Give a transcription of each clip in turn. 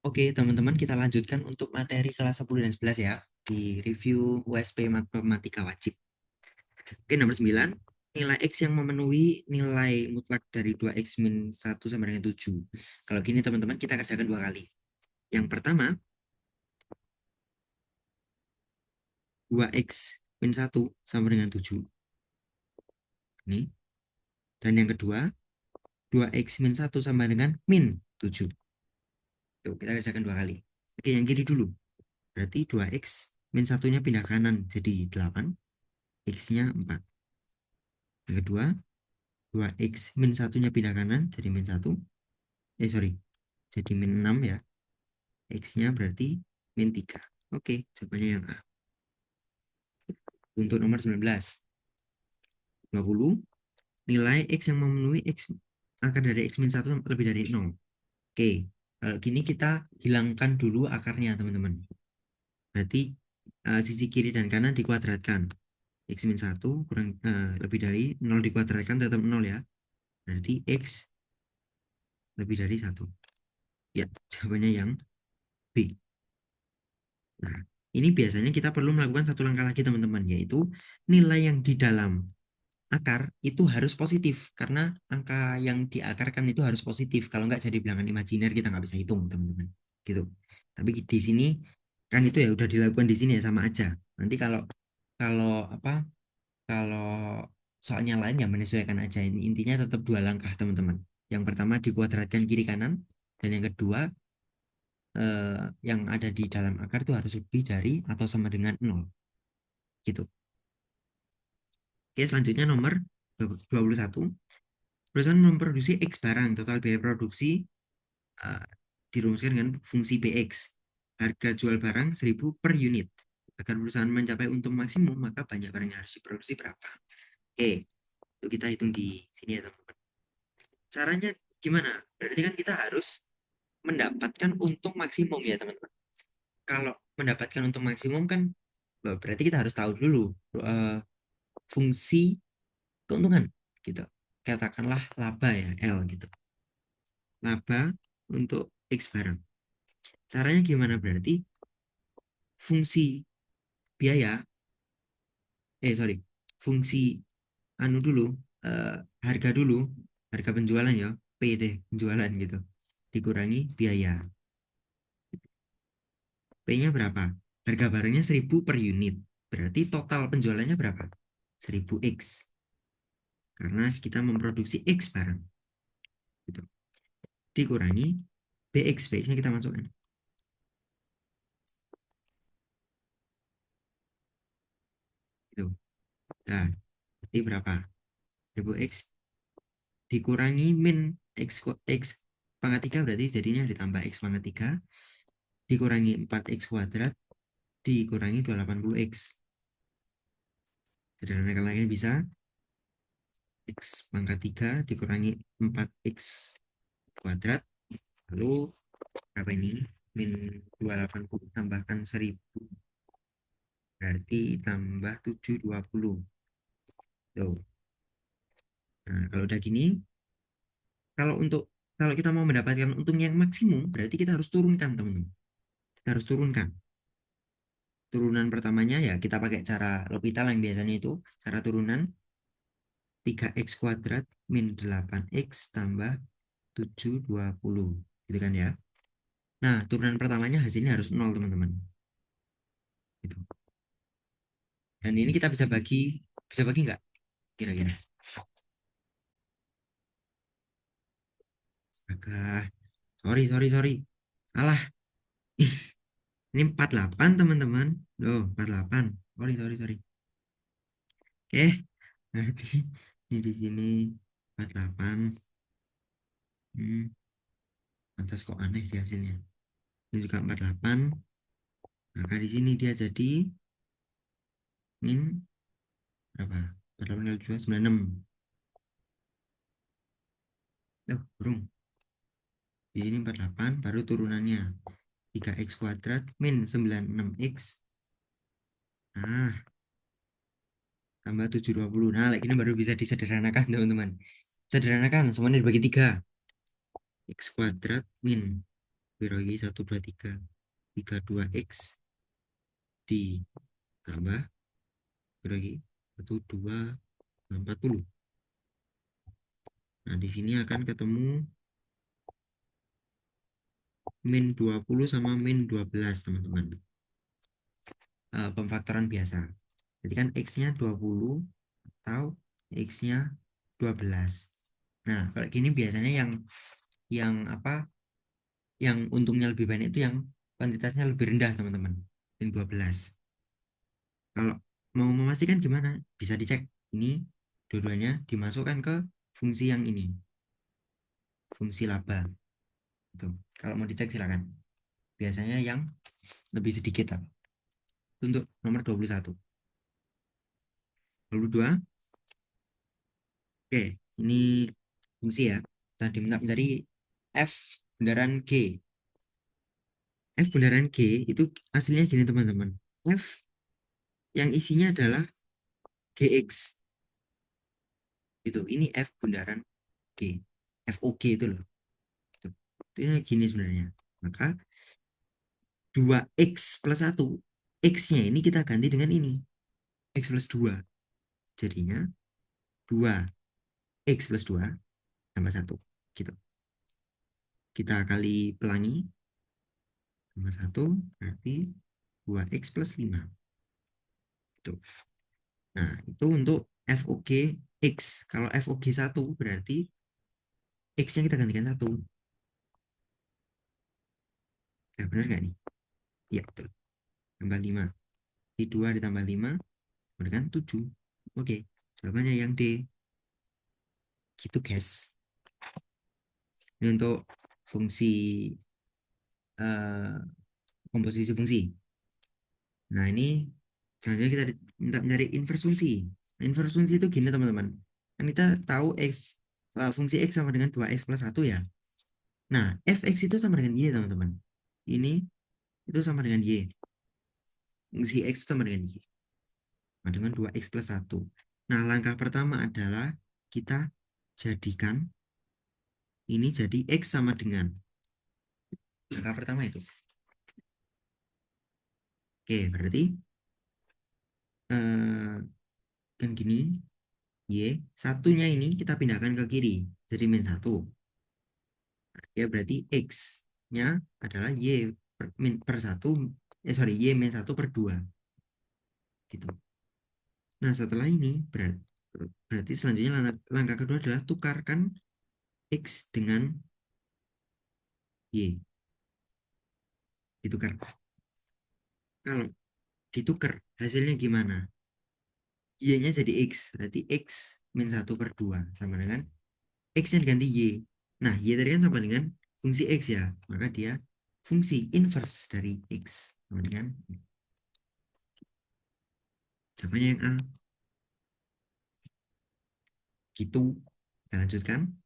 Oke, teman-teman, kita lanjutkan untuk materi kelas 10 dan 11 ya. Di review USP Matematika Wajib. Oke, nomor 9. Nilai X yang memenuhi nilai mutlak dari 2X min 1 sama dengan 7. Kalau gini, teman-teman, kita kerjakan 2 kali. Yang pertama, 2X min 1 sama dengan 7. Ini. Dan yang kedua, 2X min 1 sama dengan min 7. Tuh, kita kerjakan 2 kali. Oke, yang kiri dulu. Berarti 2X min 1-nya pindah kanan jadi 8. X-nya 4. Yang kedua, 2X min 1-nya pindah kanan jadi min 1. Sorry. Jadi min 6 ya. X-nya berarti min 3. Oke, jawabannya yang A. Untuk nomor 19. 20. Nilai X yang memenuhi X akar dari X min 1 lebih dari 0. Oke, kalau gini kita hilangkan dulu akarnya, teman-teman. Berarti sisi kiri dan kanan dikuadratkan. X min 1 kurang lebih dari 0 dikuadratkan tetap 0 ya. Berarti X lebih dari 1. Ya, jawabannya yang B. Nah, ini biasanya kita perlu melakukan satu langkah lagi, teman-teman, yaitu nilai yang di dalam akar itu harus positif, karena angka yang diakarkan itu harus positif. Kalau nggak jadi bilangan imajiner, kita nggak bisa hitung, teman-teman. Gitu. Tapi di sini kan itu ya udah dilakukan di sini ya, sama aja. Nanti kalau kalau apa? Kalau soalnya lain ya menyesuaikan aja. Ini intinya tetap dua langkah, teman-teman. Yang pertama dikuadratkan kiri kanan, dan yang kedua yang ada di dalam akar itu harus lebih dari atau sama dengan 0. Gitu. Oke, selanjutnya nomor 21. Perusahaan memproduksi X barang. Total biaya produksi uh, dirumuskan dengan fungsi BX. Harga jual barang 1.000 per unit. Agar perusahaan mencapai untung maksimum, maka banyak barang yang harus diproduksi berapa? Oke, itu kita hitung di sini ya, teman-teman. Caranya gimana? Berarti kan kita harus mendapatkan untung maksimum ya, teman-teman. Kalau mendapatkan untung maksimum kan berarti kita harus tahu dulu fungsi keuntungan gitu. Katakanlah laba ya, L gitu. Laba untuk X barang. Caranya gimana berarti? Fungsi biaya, sorry, fungsi anu dulu, eh, harga dulu, harga penjualan ya, P deh, penjualan gitu. Dikurangi biaya. P-nya berapa? Harga barangnya 1.000 per unit. Berarti total penjualannya berapa? 1.000 X. Karena kita memproduksi X barang. Gitu. Dikurangi BX. BX-nya kita masukkan. Gitu. Nah, berarti berapa? 1.000 X dikurangi min X pangkat 3 berarti jadinya ditambah X pangkat 3 dikurangi 4X kuadrat dikurangi 280X. Sederhanakan lagi bisa X pangkat 3 dikurangi 4X kuadrat. Lalu berapa ini? Min 280 tambahkan 1.000. Berarti tambah 720. Tuh. Nah, kalau udah gini, kalau untuk kalau kita mau mendapatkan untung yang maksimum, berarti kita harus turunkan, teman-teman. Kita harus turunkan. Turunan pertamanya ya kita pakai cara L'Hopital yang biasanya itu, cara turunan 3X kuadrat min 8X tambah 720. Gitu kan ya. Nah, turunan pertamanya hasilnya harus 0, teman-teman. Gitu. Dan ini kita bisa bagi nggak? Kira-kira. Astaga. Sorry. Salah. Ini 48, teman-teman. Loh, 48. Sorry. Oke. Berarti ini di sini 48. Hmm, pantas kok aneh di hasilnya. Ini juga 48. Maka di sini dia jadi min berapa? 48 kali 2, 96. Loh, burung. Di sini 48, baru turunannya 3X kuadrat min 96X. Nah, tambah 720. Nah, like ini baru bisa disederhanakan, teman-teman. Sederhanakan, semuanya dibagi 3. X kuadrat min Biologi 1, 2, 3. 32X ditambah biologi 1, 2, 40. Nah, di sini akan ketemu min 20 sama min 12, teman-teman. Pemfaktoran biasa. Jadi kan X-nya 20 atau X-nya 12. Nah, kalau gini biasanya yang apa? Yang untungnya lebih banyak itu yang kuantitasnya lebih rendah, teman-teman. Min 12. Kalau mau memastikan gimana? Bisa dicek. Ini dua-duanya dimasukkan ke fungsi yang ini. Fungsi laba. Itu. Kalau mau dicek silakan. Biasanya yang lebih sedikit apa? Untuk nomor 21. 22. Oke, ini fungsi ya. Kita diminta mencari F bundaran G. F bundaran G itu aslinya gini, teman-teman. F yang isinya adalah GX. Itu. Ini F bundaran G. FOG itu loh. Itu. Itu gini sebenarnya. Maka 2X plus 1. X-nya ini kita ganti dengan ini. X plus 2. Jadinya 2X plus 2 tambah 1. Gitu. Kita kali pelangi. Tambah 1 berarti 2X plus 5. Itu. Nah, itu untuk FOG X. Kalau FOG 1 berarti X-nya kita gantikan 1. Ya, benar nggak nih? Iya, betul. Tambah 5. Di 2 ditambah 5, berikan 7. Oke, jawabannya yang D. Gitu, guys. Ini untuk fungsi eh, komposisi fungsi. Nah, ini selanjutnya kita minta mencari inverse fungsi. Nah, inverse fungsi itu gini, teman-teman. Kan kita tahu fungsi X sama dengan 2X plus 1 ya. Nah, Fx itu sama dengan Y, teman-teman. Ini itu sama dengan Y. Fungsi X itu sama dengan Y. Sama dengan 2X plus 1. Nah, langkah pertama adalah kita jadikan ini jadi X sama dengan. Langkah pertama itu. Oke, berarti eh, kan gini, Y. Satunya ini kita pindahkan ke kiri. Jadi min 1. Ya, berarti X-nya adalah Y per 1. Sorry, Y min 1 per 2. Gitu. Nah, setelah ini berarti selanjutnya langkah kedua adalah tukarkan X dengan Y. Ditukar. Kalau ditukar, hasilnya gimana? Y-nya jadi X. Berarti X min 1 per 2. Sama dengan X-nya diganti Y. Nah, Y tadi kan sama dengan fungsi X ya. Maka dia fungsi inverse dari X. Sama dengan jawabannya yang A. Gitu. Kita lanjutkan.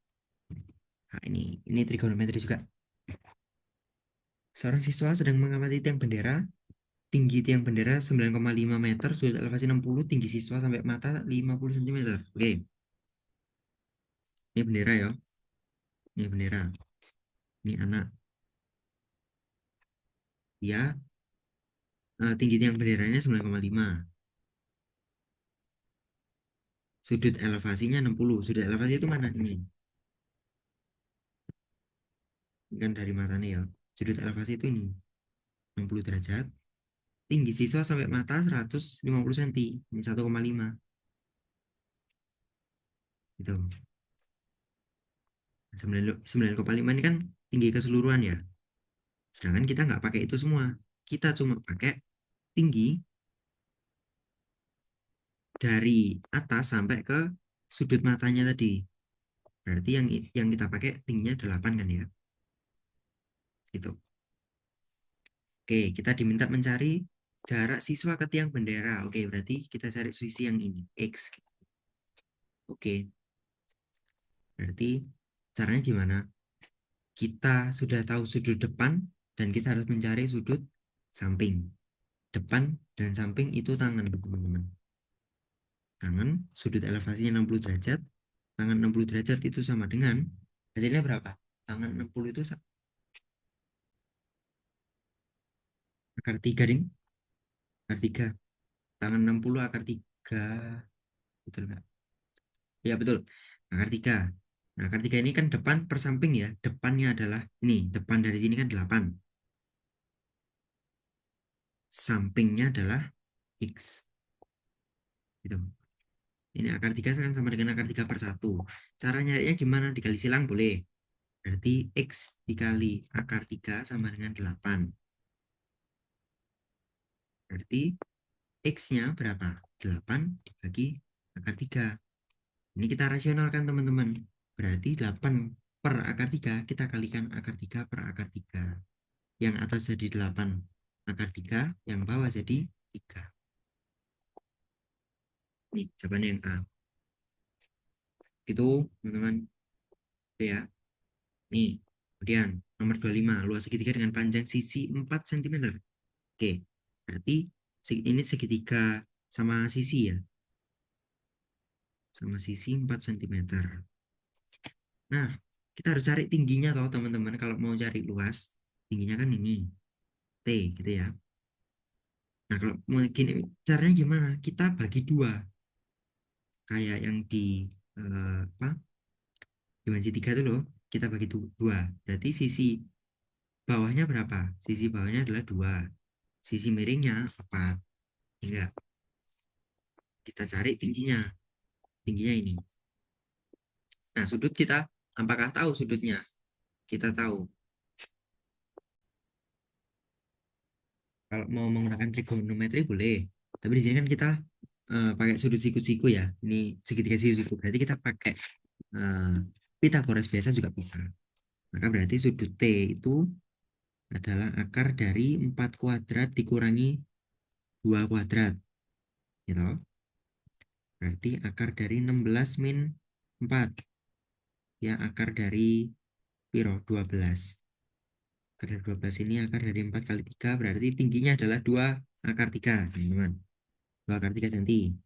Nah, ini trigonometri juga. Seorang siswa sedang mengamati tiang bendera. Tinggi tiang bendera 9,5 meter, sudut elevasi 60, tinggi siswa sampai mata 50 cm. Oke, ini bendera ya. Ini bendera. Ini anak. Ya, tinggi tiang benderanya 9,5. Sudut elevasinya 60. Sudut elevasi itu mana? Ini. Ini kan dari matanya ya. Sudut elevasi itu ini. 60 derajat. Tinggi siswa sampai mata 150 cm. Ini 1,5. Gitu. 9,5 ini kan tinggi keseluruhan ya. Sedangkan kita nggak pakai itu semua. Kita cuma pakai tinggi dari atas sampai ke sudut matanya tadi. Berarti yang kita pakai tingginya 8 kan ya. Gitu. Oke, kita diminta mencari jarak siswa ke tiang bendera. Oke, berarti kita cari sisi yang ini, X. Oke, berarti caranya gimana? Kita sudah tahu sudut depan dan kita harus mencari sudut samping. Depan dan samping itu tangan, teman-teman. Tangan, sudut elevasinya 60 derajat. Tangan 60 derajat itu sama dengan, hasilnya berapa? Tangan 60 itu Akar 3, ding. Akar 3. Tangan 60 akar 3. Betul nggak? Ya, betul. Akar 3. Nah, akar 3 ini kan depan per samping ya. Depannya adalah, ini, depan dari sini kan 8. Sampingnya adalah X. Gitu. Ini akar 3 kan sama dengan akar 3 per 1. Cara nyarinya gimana? Dikali silang boleh. Berarti X dikali akar 3 sama dengan 8. Berarti X-nya berapa? 8 dibagi akar 3. Ini kita rasionalkan teman-teman. Berarti 8 per akar 3 kita kalikan akar 3 per akar 3. Yang atas jadi 8 akar 3, yang bawah jadi 3. Nih, jawabannya yang A. Itu teman-teman. Oke ya. Nih, kemudian nomor 25, luas segitiga dengan panjang sisi 4 cm. Oke, berarti ini segitiga sama sisi ya. Sama sisi 4 cm. Nah, kita harus cari tingginya toh teman-teman. Kalau mau cari luas, tingginya kan ini, T gitu ya. Nah, kalau mau gini, caranya gimana? Kita bagi dua. Kayak yang di apa? Dimensi 3 itu loh. Kita bagi dua. Berarti sisi bawahnya berapa? Sisi bawahnya adalah 2. Sisi miringnya 4. Enggak. Kita cari tingginya. Tingginya ini. Nah, sudut kita, apakah tahu sudutnya? Kita tahu. Kalau mau menggunakan trigonometri boleh. Tapi di sini kan kita pakai sudut siku-siku ya. Ini segitiga siku-siku. Berarti kita pakai uh, Pitagoras biasa juga bisa. Maka berarti sudut T itu adalah akar dari 4 kuadrat dikurangi 2 kuadrat. Gitu. Berarti akar dari 16 min 4. Ya, akar dari piro? 12. Akar dari 12 ini akar dari 4 kali 3. Berarti tingginya adalah 2 akar 3, teman-teman. 2 akar 3 cm.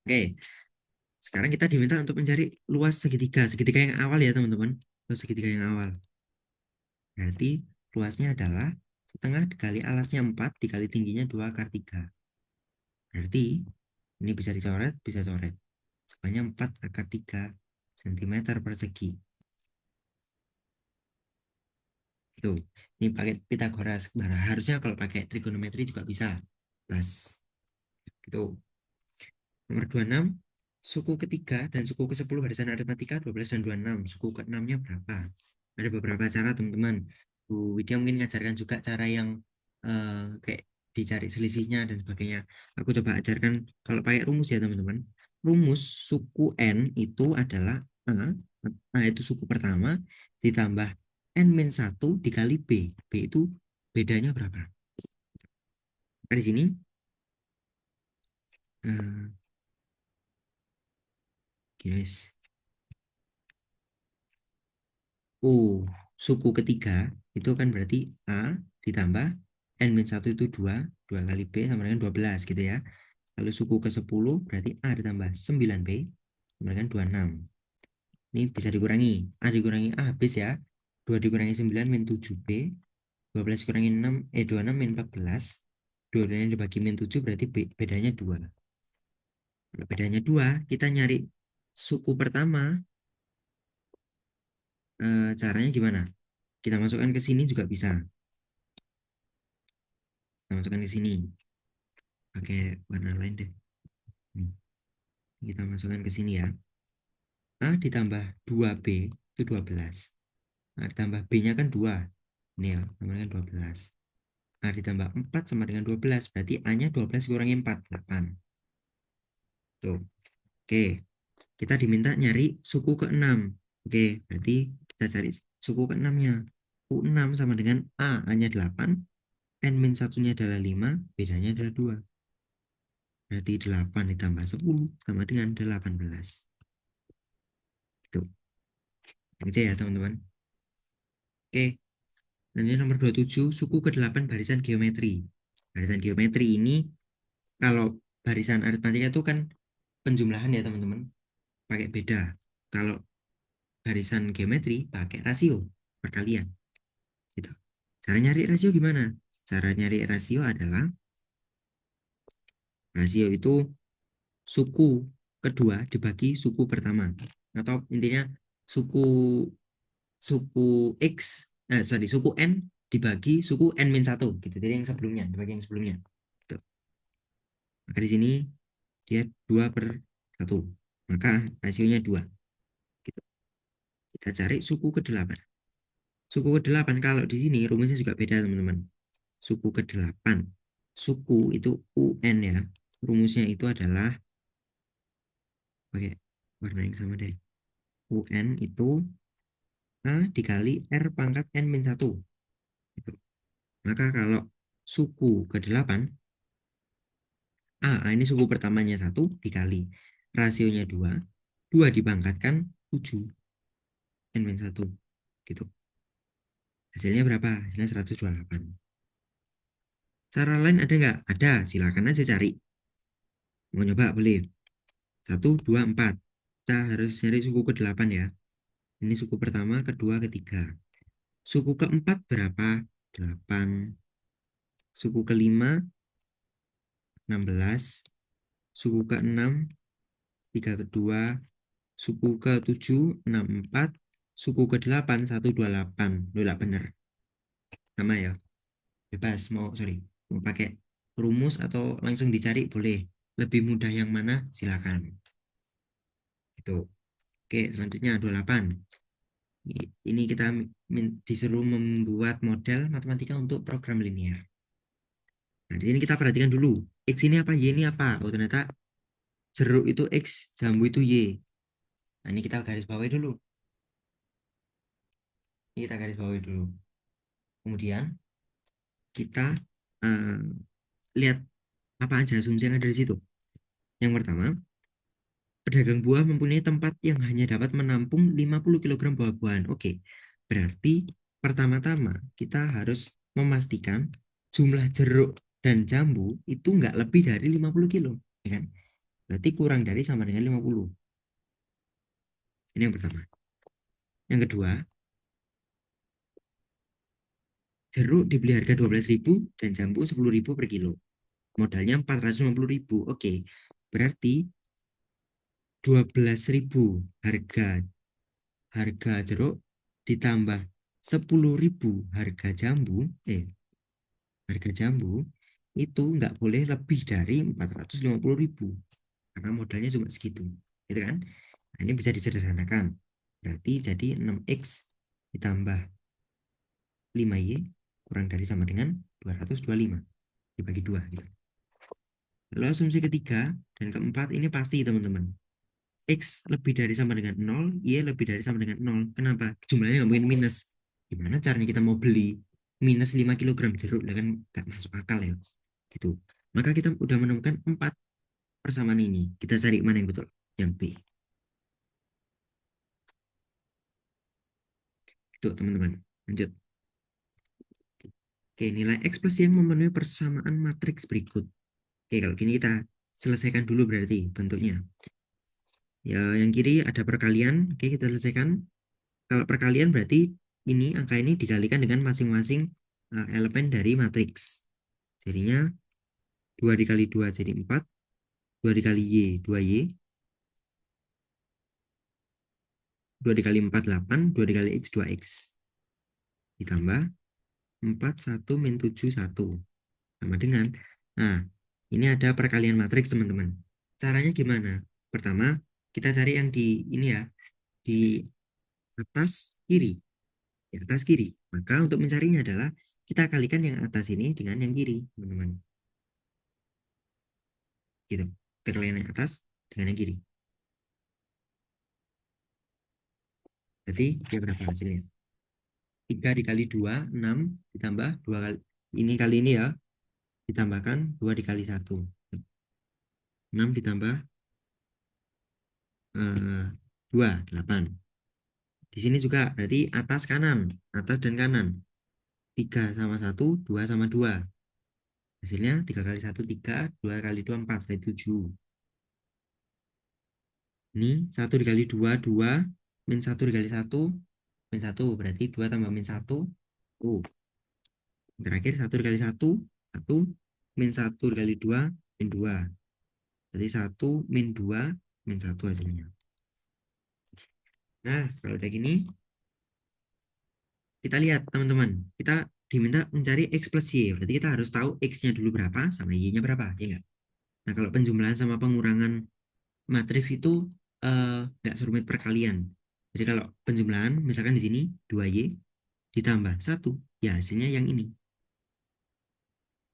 Oke, sekarang kita diminta untuk mencari luas segitiga. Segitiga yang awal ya, teman-teman. Luas segitiga yang awal. Berarti luasnya adalah setengah dikali alasnya 4 dikali tingginya 2 akar 3. Berarti ini bisa dicoret, bisa coret. Sebanyak 4 akar 3 cm persegi. Tuh, ini pakai Pitagoras. Nah, harusnya kalau pakai trigonometri juga bisa. Plus. Gitu. Nomor 26, suku ketiga dan suku ke-10 barisan aritmatika 12 dan 26. Suku ke-6-nya berapa? Ada beberapa cara, teman-teman. Bu Widya mungkin ngajarkan juga cara yang kayak dicari selisihnya dan sebagainya. Aku coba ajarkan kalau pakai rumus ya, teman-teman. Rumus suku N itu adalah A itu suku pertama, ditambah N-1 dikali B. B itu bedanya berapa? Nah, di sini eh, gini, guys. Suku ketiga itu kan berarti A ditambah N-1 itu 2, 2 kali B sama dengan 12 gitu ya. Lalu suku ke-10 berarti A ditambah 9B sama dengan 26. Ini bisa dikurangi. A dikurangi A habis ya. 2 dikurangi 9 min 7B. 12 dikurangi 6, 26 min 14. 2 dibagi min 7 berarti bedanya 2. Kalau bedanya 2, kita nyari suku pertama. Caranya gimana? Kita masukkan ke sini juga bisa. Kita masukkan ke sini. Pakai warna lain deh. Kita masukkan ke sini ya. A ditambah 2B itu 12. A ditambah B-nya kan 2. Ini ya, sama dengan 12. A ditambah 4 sama dengan 12. Berarti A-nya 12 kurangi 4, 8. Tuh. Oke. Kita diminta nyari suku ke-6. Oke, berarti kita cari suku ke-6-nya. U6 sama dengan A, A-nya 8. N-1-nya adalah 5, bedanya adalah 2. Berarti 8 ditambah 10 sama dengan 18. Tuh. Aja ya, teman-teman. Oke. Dan ini nomor 27, suku ke-8 barisan geometri. Barisan geometri ini, kalau barisan aritmatika itu kan penjumlahan ya teman-teman, pakai beda. Kalau barisan geometri pakai rasio, perkalian. Gitu. Cara nyari rasio gimana? Cara nyari rasio adalah, rasio itu suku kedua dibagi suku pertama. Atau intinya suku suku X, suku N dibagi suku N-1 gitu. Jadi yang sebelumnya, dibagi yang sebelumnya. Gitu. Maka di sini dia 2/1. Maka rasionya 2. Gitu. Kita cari suku ke-8. Suku ke-8 kalau di sini rumusnya juga beda, teman-teman. Suku ke-8. Suku itu UN ya. Rumusnya itu adalah pakai warna yang sama deh. UN itu A dikali R pangkat N-1. Gitu. Maka kalau suku ke-8, ini suku pertamanya 1 dikali rasionya 2, 2 dipangkatkan 7 N-1. Gitu. Hasilnya berapa? Hasilnya 128. Cara lain ada nggak? Ada, silakan aja cari. Mau nyoba boleh. 1, 2, 4. Kita harus cari suku ke-8 ya. Ini suku pertama, kedua, ketiga. Suku keempat berapa? 8. Suku kelima, 16. Suku keenam, 3 kedua. Suku ke-7, 64. Suku ke-8, 128. Loh, lah bener. Sama ya. Bebas, mau pakai rumus atau langsung dicari boleh. Lebih mudah yang mana? Silakan. Itu. Oke, selanjutnya 28. Ini kita disuruh membuat model matematika untuk program linear. Nah, di sini kita perhatikan dulu. X ini apa, Y ini apa? Oh, ternyata jeruk itu X, jambu itu Y. Nah, ini kita garis bawahi dulu. Ini kita garis bawahi dulu. Kemudian kita eh, lihat apa aja asumsi yang ada di situ. Yang pertama, pedagang buah mempunyai tempat yang hanya dapat menampung 50 kilogram buah-buahan. Oke, berarti pertama-tama kita harus memastikan jumlah jeruk dan jambu itu nggak lebih dari 50 kilo. Ya kan? Berarti kurang dari sama dengan 50. Ini yang pertama. Yang kedua, jeruk dibeli harga 12.000 dan jambu 10.000 per kilo. Modalnya 450.000. Oke, berarti 12.000 harga harga jeruk ditambah 10.000 harga jambu itu nggak boleh lebih dari 450.000 karena modalnya cuma segitu, gitu kan? Nah, ini bisa disederhanakan. Berarti jadi 6x ditambah 5y kurang dari sama dengan 225 dibagi 2 gitu. Lalu asumsi ketiga dan keempat ini pasti, teman-teman. X lebih dari sama dengan 0, Y lebih dari sama dengan 0. Kenapa? Jumlahnya nggak mungkin minus. Gimana caranya kita mau beli minus 5 kilogram jeruk? Ya kan nggak masuk akal ya. Gitu. Maka kita udah menemukan 4 persamaan ini. Kita cari mana yang betul? Yang B. Itu teman-teman. Lanjut. Oke, nilai X plus yang memenuhi persamaan matriks berikut. Oke, kalau gini kita selesaikan dulu berarti bentuknya. Ya, yang kiri ada perkalian. Oke, kita selesaikan. Kalau perkalian berarti ini angka ini dikalikan dengan masing-masing elemen dari matriks. Jadinya 2 dikali 2 jadi 4, 2 dikali Y, 2Y, 2 dikali 4, 8, 2 dikali X, 2X. Ditambah 4, 1, min 7, 1. Sama dengan, nah, ini ada perkalian matriks, teman-teman. Caranya gimana? Pertama, kita cari yang di ini ya, di atas kiri. Di atas kiri. Maka untuk mencarinya adalah kita kalikan yang atas ini dengan yang kiri, teman-teman. Gitu. Kita kalikan yang atas dengan yang kiri. Berarti dia berapa hasilnya? 3 dikali 2, 6. Ditambah 2 kali. Ini kali ini ya. Ditambahkan 2 dikali 1. 6 ditambah 2, 8. Di sini juga berarti atas kanan. Atas dan kanan. 3 sama 1, 2 sama 2. Hasilnya 3 kali 1, 3. 2 kali 2, 4. Berarti 7. Ini 1 dikali 2, 2. Min 1 dikali 1. Min 1 berarti 2 tambah min 1. Yang terakhir 1 dikali 1, 1, min 1 dikali 2, min 2. Jadi 1 min 2, min 1 hasilnya. Nah, kalau udah gini, kita lihat teman-teman. Kita diminta mencari X plus Y. Berarti kita harus tahu X-nya dulu berapa, sama Y-nya berapa, ya nggak? Nah, kalau penjumlahan sama pengurangan matriks itu nggak serumit perkalian. Jadi kalau penjumlahan, misalkan di sini 2Y ditambah 1, ya hasilnya yang ini.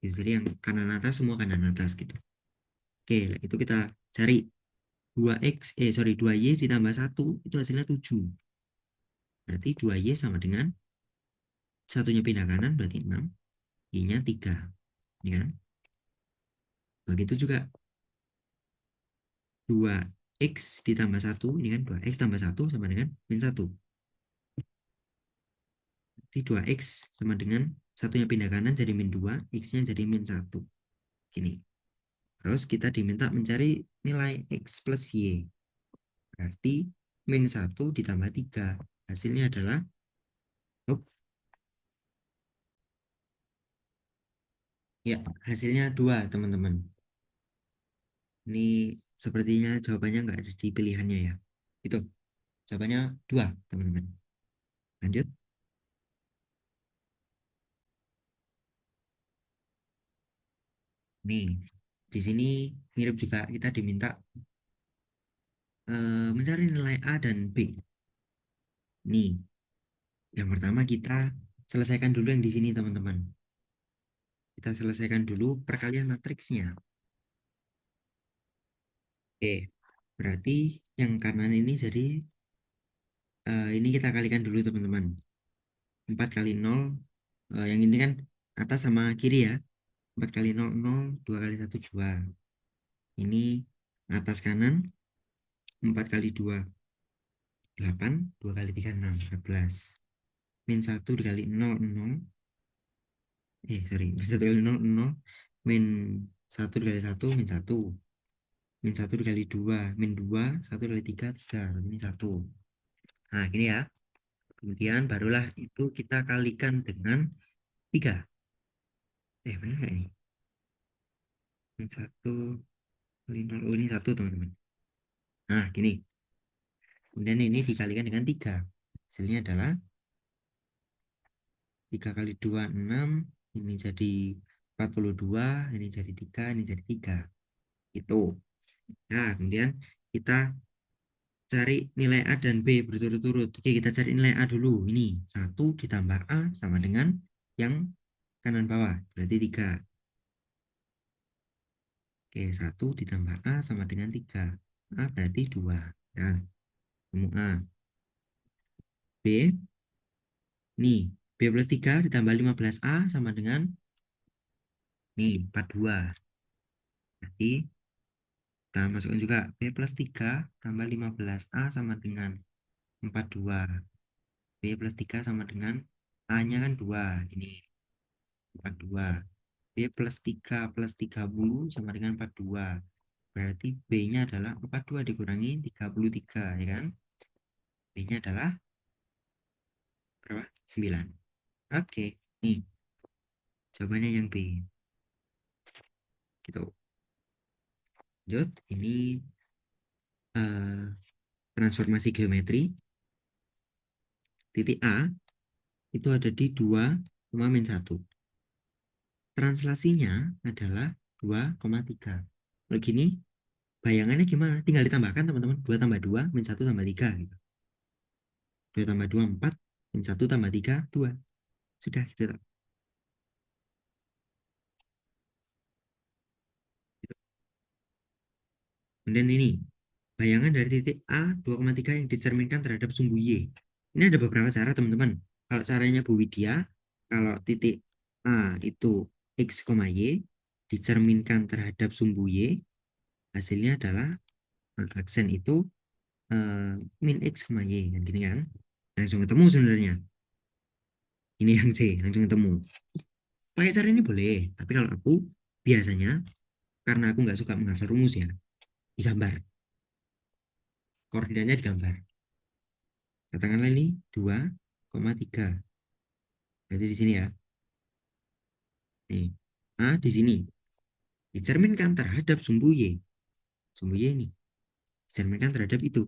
Gitu. Jadi yang kanan atas semua kanan atas gitu. Oke, itu kita cari 2Y ditambah 1 itu hasilnya 7. Berarti 2Y sama dengan satunya pindah kanan berarti 6, Y-nya 3. Ya kan? Begitu juga 2X ditambah 1, ini kan 2X tambah 1 sama dengan min 1. Berarti 2X sama dengan satunya pindah kanan jadi min 2, X-nya jadi min 1. Gini. Terus kita diminta mencari nilai X plus Y. Berarti min 1 ditambah 3. Hasilnya adalah, oh, ya, hasilnya 2 teman-teman. Ini sepertinya jawabannya nggak ada di pilihannya ya. Itu, jawabannya 2 teman-teman. Lanjut. Nih, di sini mirip juga kita diminta mencari nilai A dan B. Nih, yang pertama kita selesaikan dulu yang di sini teman-teman. Kita selesaikan dulu perkalian matriksnya. Oke, berarti yang kanan ini jadi ini kita kalikan dulu teman-teman. 4 kali 0, yang ini kan atas sama kiri ya. 4 kali 0, 0, 2 kali 1, 2. Ini atas kanan, 4 kali 2, 8, 2 kali 3, 6, 14. Min 1 dikali 0, 0. Sorry, min 1 kali 0, 0. Min 1 dikali 1, min 1. Min 1 dikali 2, min 2. 1 dikali 3, 3. Min 1. Nah, gini ya. Kemudian barulah itu kita kalikan dengan 3. Benar nggak ini? Min 1 kali 0. Oh, ini 1 teman-teman. Nah, gini. Kemudian ini dikalikan dengan 3. Hasilnya adalah 3 kali 2, 6. Ini jadi 42. Ini jadi 3. Ini jadi 3. Itu. Nah, kemudian kita cari nilai A dan B berturut-turut. Oke, kita cari nilai A dulu. Ini 1 ditambah A sama dengan yang kanan bawah. Berarti 3. Oke, 1 ditambah A sama dengan 3. A berarti 2. Nah, temu A. B, nih, B plus 3 ditambah 15A sama dengan, nih, 42. Berarti kita masukkan juga B plus 3 tambah 15A sama dengan 42. B plus 3 sama dengan A-nya kan 2. Ini 42. B plus 3 plus 30 sama dengan 42. Berarti B-nya adalah 42 dikurangi 33, ya kan? B-nya adalah berapa? 9. Oke, nih jawabannya yang B. Gitu. Lanjut, ini eh, transformasi geometri. Titik A itu ada di 2, min 1. Translasinya adalah 2,3. Kalau gini, bayangannya gimana? Tinggal ditambahkan teman-teman. 2 tambah 2, min 1 tambah 3. Gitu. 2 tambah 2, 4. Min 1 tambah 3, 2. Sudah, gitu. Kemudian ini, bayangan dari titik A 2,3 yang dicerminkan terhadap sumbu Y. Ini ada beberapa cara teman-teman. Kalau caranya Bu Widya, kalau titik A itu X, Y dicerminkan terhadap sumbu Y, hasilnya adalah aksen itu min X, Y. Dan gini kan, langsung ketemu sebenarnya. Ini yang C, langsung ketemu. Pakai cara ini boleh, tapi kalau aku biasanya, karena aku nggak suka menghafal rumus ya, digambar. Koordinatnya digambar. Katakanlah ini 2,3. Berarti di sini ya. Nih, A di sini dicerminkan terhadap sumbu Y. Sumbu Y ini dicerminkan terhadap itu.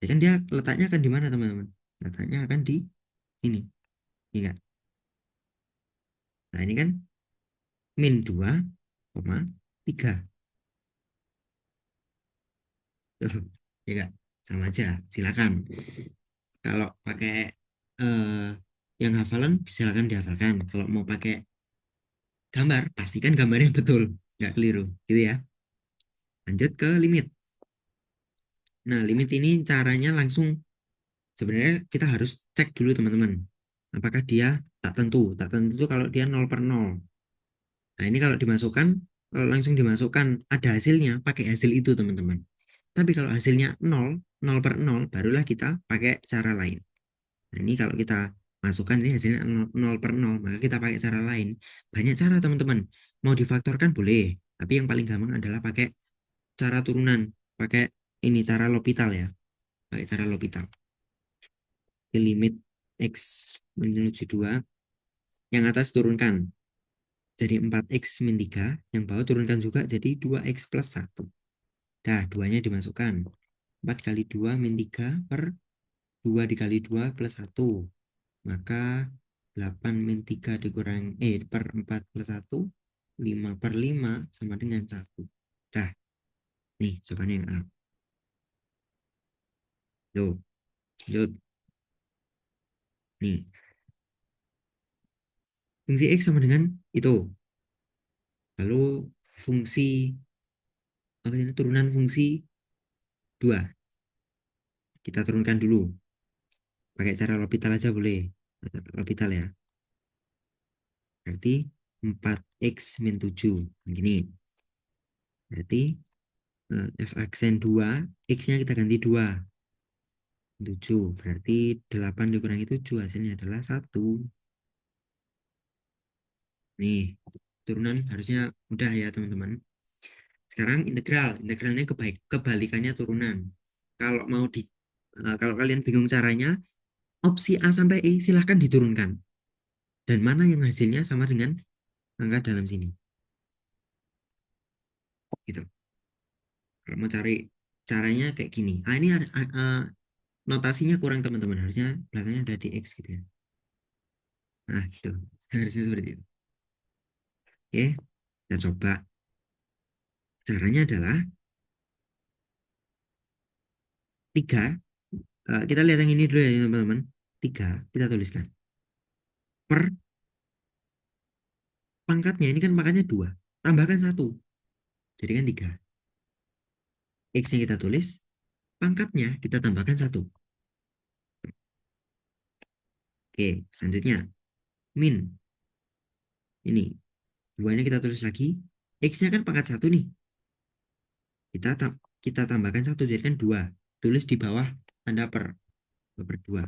Ya kan dia letaknya akan di mana teman-teman? Letaknya akan di sini. Ini enggak? Nah ini kan min 2,3. Ya enggak? Sama aja. Silakan. Kalau pakai eh, yang hafalan, silakan dihafalkan. Kalau mau pakai gambar, pastikan gambarnya betul. Nggak keliru. Gitu ya. Lanjut ke limit. Nah, limit ini caranya langsung sebenarnya kita harus cek dulu teman-teman. Apakah dia tak tentu? Tak tentu itu kalau dia 0/0. Nah, ini kalau dimasukkan, kalau langsung dimasukkan ada hasilnya, pakai hasil itu teman-teman. Tapi kalau hasilnya 0/0, barulah kita pakai cara lain. Nah, ini kalau kita masukkan ini hasilnya 0/0, maka kita pakai cara lain. Banyak cara teman-teman. Mau difaktorkan boleh, tapi yang paling gampang adalah pakai cara turunan, pakai ini cara L'Hopital ya, pakai cara L'Hopital. Limit X menuju 2, yang atas turunkan jadi 4X min 3, yang bawah turunkan juga jadi 2X plus 1. Dah, duanya dimasukkan. 4 kali 2 min 3 per 2 dikali 2 plus 1. Maka 8 min 3 dikurang per 4 plus 1, 5 per 5 sama dengan 1. Dah, nih jawabannya yang A. Tuh, lanjut. Nih, fungsi X sama dengan itu. Lalu fungsi, apa ini, turunan fungsi 2. Kita turunkan dulu. Pakai cara L'Hopital aja boleh. L'Hopital ya. Berarti 4X min 7. Begini. Berarti F aksen 2, X-nya kita ganti 2. 7. Berarti 8 dikurangi 7 hasilnya adalah 1. Nih, turunan harusnya mudah ya teman-teman. Sekarang integral. Integralnya kebalikannya turunan. Kalau mau di kalau kalian bingung caranya, opsi A sampai E silahkan diturunkan. Dan mana yang hasilnya sama dengan angka dalam sini. Gitu. Kalau mau cari caranya kayak gini. Ini ada notasinya kurang teman-teman. Harusnya belakangnya ada di X gitu ya. Nah, gitu. Harusnya seperti itu. Oke, kita coba. Caranya adalah 3. Kita lihat yang ini dulu ya teman-teman. 3, kita tuliskan. Per pangkatnya, ini kan pangkatnya 2. Tambahkan 1. Jadi kan 3. X-nya kita tulis. Pangkatnya kita tambahkan 1. Oke, selanjutnya. Min. Ini. 2-nya kita tulis lagi. X-nya kan pangkat 1 nih. Kita kita tambahkan 1 jadi kan 2. Tulis di bawah tanda per. 2/2.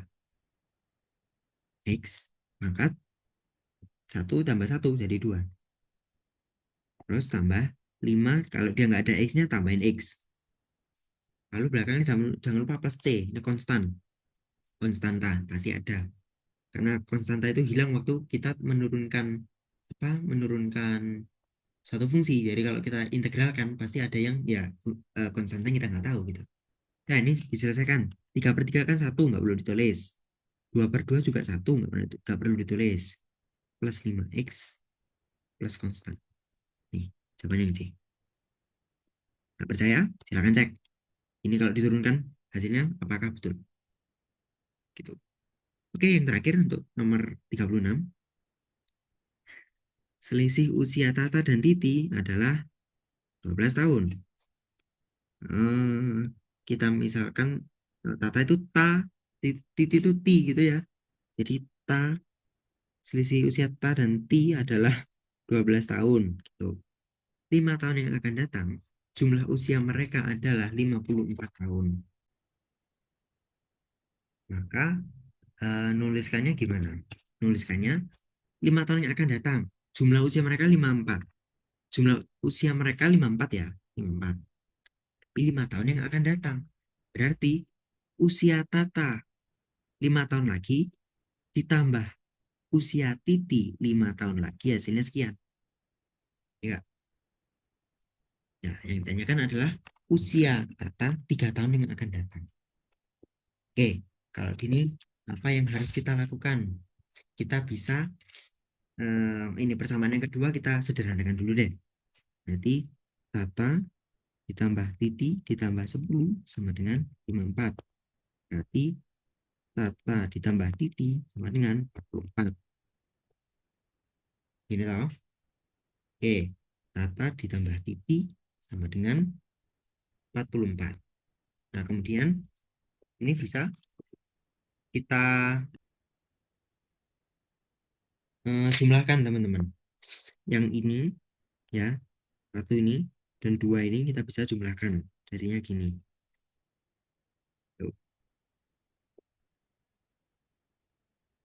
X pangkat 1 tambah 1 jadi 2. Terus tambah 5. Kalau dia nggak ada X-nya tambahin X. Lalu belakangnya jangan lupa plus C. Ini konstan. Konstanta pasti ada. Karena konstanta itu hilang waktu kita menurunkan satu fungsi. Jadi kalau kita integralkan pasti ada yang ya konstanta yang kita nggak tahu gitu. Nah ini diselesaikan. 3/3 kan 1 nggak perlu ditulis. 2/2 juga 1 nggak perlu ditulis. Plus 5X plus konstan. Nih jawabannya yang C. Nggak percaya? Silahkan cek. Ini kalau diturunkan hasilnya apakah betul? Gitu. Oke, yang terakhir untuk nomor 36. Selisih usia Tata dan Titi adalah 12 tahun. Eh, kita misalkan Tata itu Ta, Titi itu Ti gitu ya. Jadi Ta, selisih usia Ta dan Ti adalah 12 tahun. Gitu. 5 tahun yang akan datang, jumlah usia mereka adalah 54 tahun. Maka nuliskannya gimana? Nuliskannya 5 tahun yang akan datang, jumlah usia mereka 54. Jumlah usia mereka 54 ya, 54. 5 tahun yang akan datang. Berarti usia Tata 5 tahun lagi ditambah usia Titi 5 tahun lagi hasilnya sekian. Ya, ya, yang ditanyakan adalah usia Tata 3 tahun yang akan datang. Oke, kalau gini apa yang harus kita lakukan? Kita bisa ini persamaan yang kedua kita sederhanakan dulu deh. Berarti Tata ditambah Titi ditambah 10 sama dengan 54. Berarti Tata ditambah Titi sama dengan 44. Gini tau? Oke, Tata ditambah Titi sama dengan 44. Nah, kemudian ini bisa kita jumlahkan teman-teman. Yang ini ya, satu ini dan dua ini kita bisa jumlahkan. Jadinya gini. Tuh.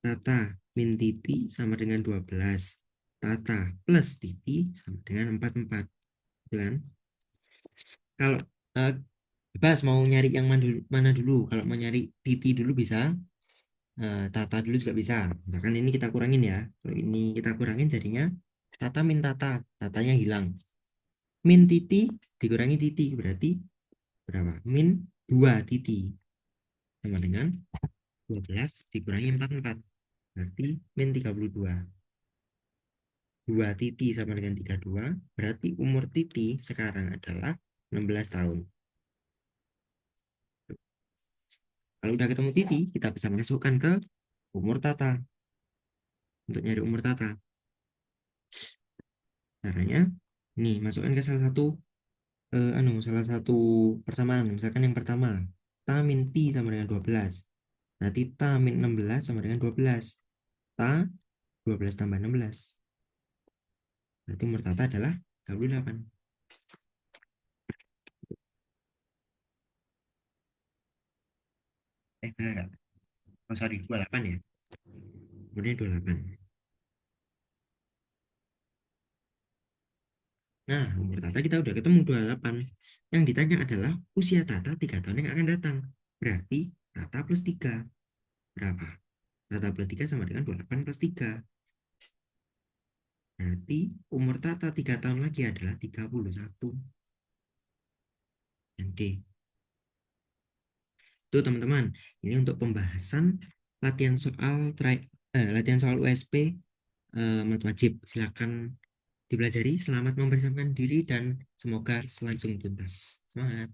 Tata min Titi sama dengan 12. Tata plus Titi sama dengan 44. Gitu kan? Kalau eh, bebas mau nyari yang mana dulu. Kalau mau nyari Titi dulu bisa. Tata dulu juga bisa. Misalkan ini kita kurangin ya. Kalau ini kita kurangin jadinya Tata min Tata. Tatanya hilang. Min Titi dikurangi Titi. Berarti berapa? Min 2 Titi. Sama dengan 12 dikurangi 44. Berarti min 32. 2 Titi sama dengan 32. Berarti umur Titi sekarang adalah 16 tahun. Kalau udah ketemu Titi, kita bisa masukkan ke umur Tata. Untuk nyari umur Tata. Caranya, nih masukkan ke salah satu persamaan. Misalkan yang pertama, Ta min Ti sama dengan 12. Berarti Ta min 16 sama dengan 12. Ta 12 tambah 16. Berarti umur Tata adalah 28. Benar nggak? Oh, sorry, 28 ya. Umurnya 28. Nah, umur Tata kita udah ketemu 28. Yang ditanya adalah usia Tata 3 tahun yang akan datang. Berarti Tata plus 3. Berapa? Tata plus 3 sama dengan 28 plus 3. Berarti umur Tata 3 tahun lagi adalah 31. Dan D. Itu teman-teman. Ini untuk pembahasan latihan latihan soal USP mat wajib. Silakan dipelajari. Selamat mempersiapkan diri dan semoga langsung tuntas. Semangat.